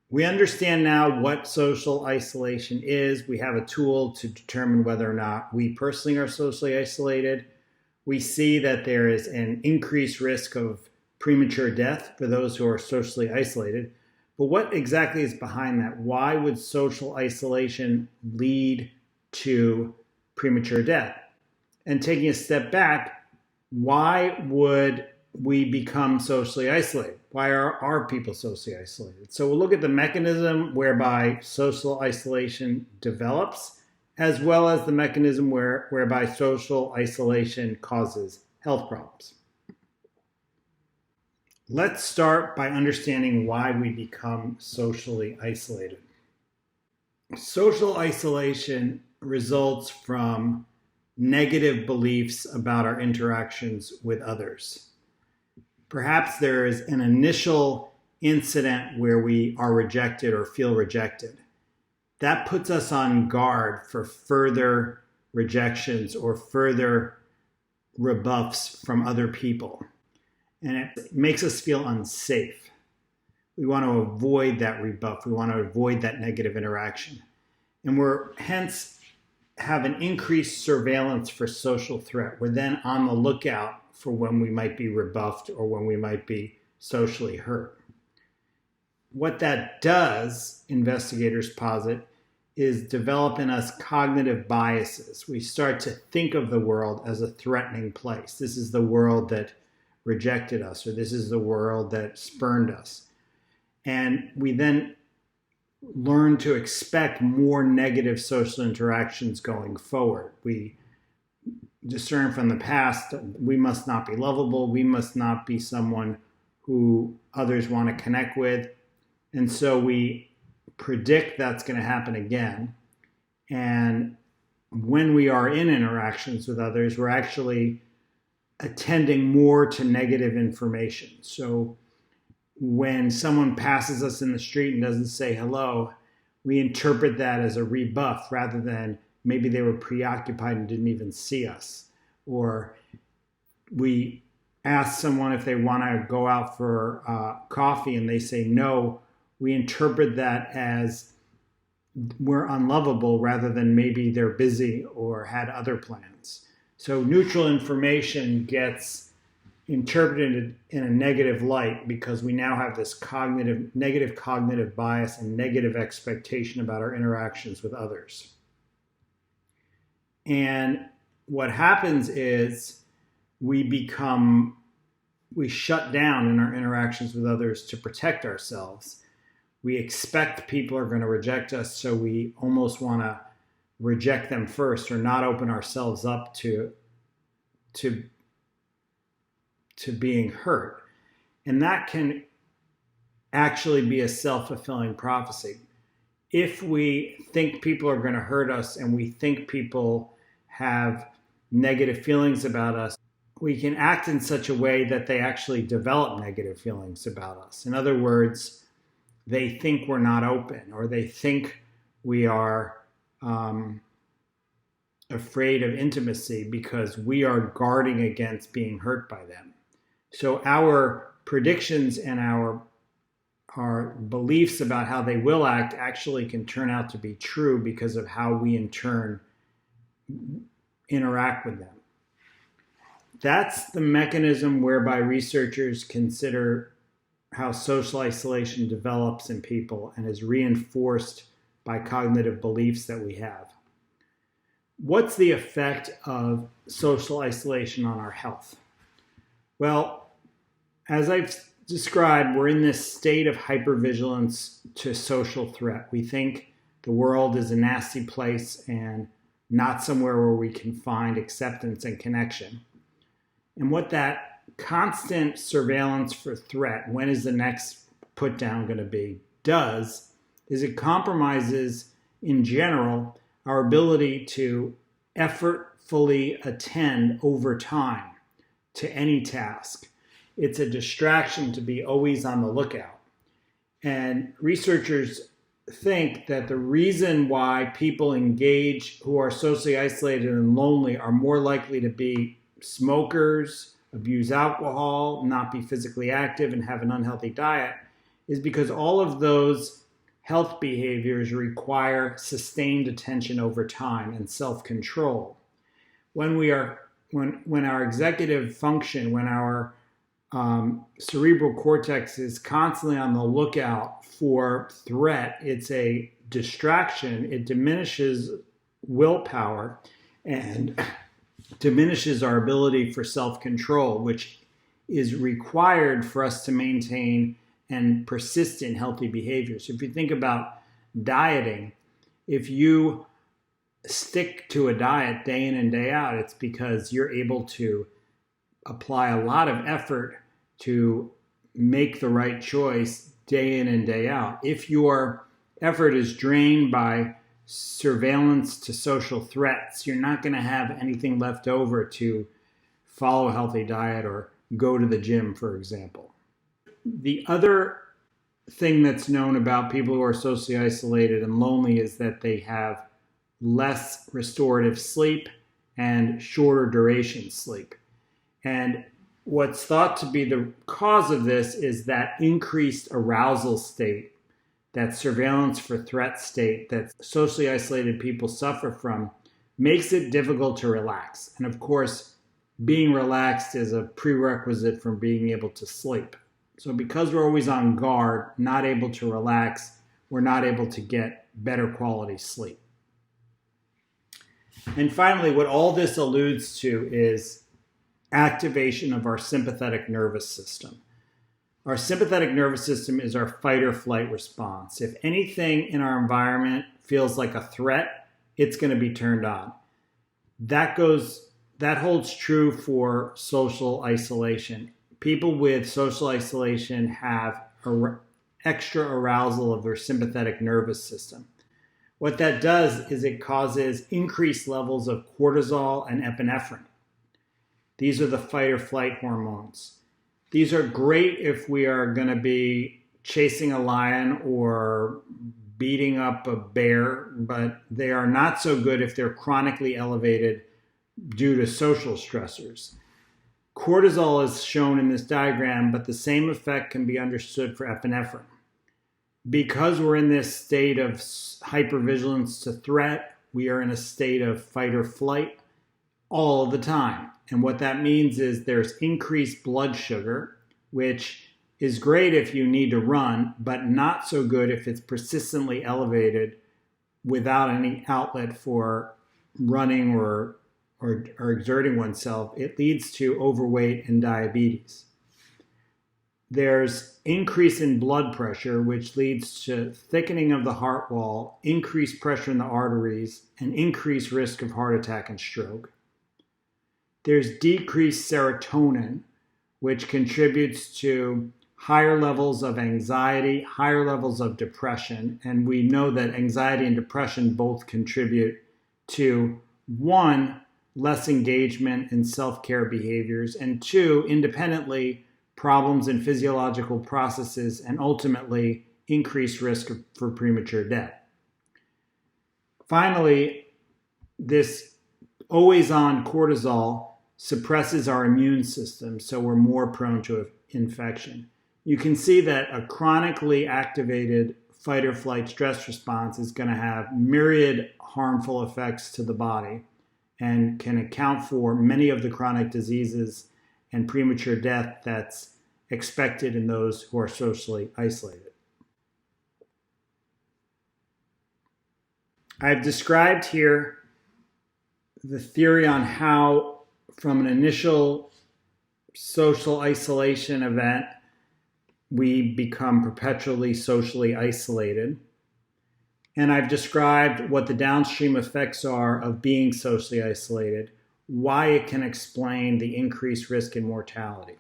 We understand now what social isolation is. We have a tool to determine whether or not we personally are socially isolated. We see that there is an increased risk of premature death for those who are socially isolated. But what exactly is behind that? Why would social isolation lead to premature death? And taking a step back, why would we become socially isolated? Why are people socially isolated? So we'll look at the mechanism whereby social isolation develops, as well as the mechanism whereby social isolation causes health problems. Let's start by understanding why we become socially isolated. Social isolation results from negative beliefs about our interactions with others. Perhaps there is an initial incident where we are rejected or feel rejected. That puts us on guard for further rejections or further rebuffs from other people. And it makes us feel unsafe. We want to avoid that rebuff. We want to avoid that negative interaction. And we're hence have an increased surveillance for social threat. We're then on the lookout for when we might be rebuffed or when we might be socially hurt. What that does, investigators posit, is develop in us cognitive biases. We start to think of the world as a threatening place. This is the world that rejected us, or this is the world that spurned us. And we then learn to expect more negative social interactions going forward. We discern from the past that we must not be lovable, we must not be someone who others want to connect with. And so we predict that's going to happen again. And when we are in interactions with others, we're actually attending more to negative information. So when someone passes us in the street and doesn't say hello, we interpret that as a rebuff rather than maybe they were preoccupied and didn't even see us. Or we ask someone if they want to go out for coffee and they say no, we interpret that as we're unlovable rather than maybe they're busy or had other plans. So neutral information gets interpreted in a negative light because we now have this negative cognitive bias and negative expectation about our interactions with others. And what happens is we shut down in our interactions with others to protect ourselves. We expect people are going to reject us, so we almost want to reject them first or not open ourselves up to being hurt. And that can actually be a self-fulfilling prophecy. If we think people are going to hurt us and we think people have negative feelings about us, we can act in such a way that they actually develop negative feelings about us. In other words, they think we're not open, or they think we are afraid of intimacy because we are guarding against being hurt by them. So our predictions and our beliefs about how they will act actually can turn out to be true because of how we in turn interact with them. That's the mechanism whereby researchers consider how social isolation develops in people and is reinforced by cognitive beliefs that we have. What's the effect of social isolation on our health? Well, as I've described, we're in this state of hypervigilance to social threat. We think the world is a nasty place and not somewhere where we can find acceptance and connection. And what that constant surveillance for threat, when is the next put down going to be, does is it compromises, in general, our ability to effortfully attend over time to any task. It's a distraction to be always on the lookout. And researchers think that the reason why people engage who are socially isolated and lonely are more likely to be smokers, abuse alcohol, not be physically active, and have an unhealthy diet is because all of those health behaviors require sustained attention over time and self-control. When our executive function, when our cerebral cortex is constantly on the lookout for threat, it's a distraction. It diminishes willpower and diminishes our ability for self-control, which is required for us to maintain and persist in healthy behaviors. If you think about dieting, if you stick to a diet day in and day out, it's because you're able to apply a lot of effort to make the right choice day in and day out. If your effort is drained by surveillance to social threats, you're not going to have anything left over to follow a healthy diet or go to the gym, for example. The other thing that's known about people who are socially isolated and lonely is that they have less restorative sleep and shorter duration sleep. And what's thought to be the cause of this is that increased arousal state, that surveillance for threat state that socially isolated people suffer from, makes it difficult to relax. And of course, being relaxed is a prerequisite for being able to sleep. So because we're always on guard, not able to relax, we're not able to get better quality sleep. And finally, what all this alludes to is activation of our sympathetic nervous system. Our sympathetic nervous system is our fight or flight response. If anything in our environment feels like a threat, it's going to be turned on. That holds true for social isolation. People with social isolation have extra arousal of their sympathetic nervous system. What that does is it causes increased levels of cortisol and epinephrine. These are the fight or flight hormones. These are great if we are going to be chasing a lion or beating up a bear, but they are not so good if they're chronically elevated due to social stressors. Cortisol is shown in this diagram, but the same effect can be understood for epinephrine. Because we're in this state of hypervigilance to threat, we are in a state of fight or flight all the time. And what that means is there's increased blood sugar, which is great if you need to run, but not so good if it's persistently elevated without any outlet for running or exerting oneself. It leads to overweight and diabetes. There's increase in blood pressure, which leads to thickening of the heart wall, increased pressure in the arteries, and increased risk of heart attack and stroke. There's decreased serotonin, which contributes to higher levels of anxiety, higher levels of depression. And we know that anxiety and depression both contribute to, one, less engagement in self-care behaviors, and two, independently, problems in physiological processes and ultimately increased risk for premature death. Finally, this always-on cortisol suppresses our immune system, so we're more prone to infection. You can see that a chronically activated fight or flight stress response is going to have myriad harmful effects to the body and can account for many of the chronic diseases and premature death that's expected in those who are socially isolated. I've described here the theory on how, from an initial social isolation event, we become perpetually socially isolated. And I've described what the downstream effects are of being socially isolated, why it can explain the increased risk in mortality.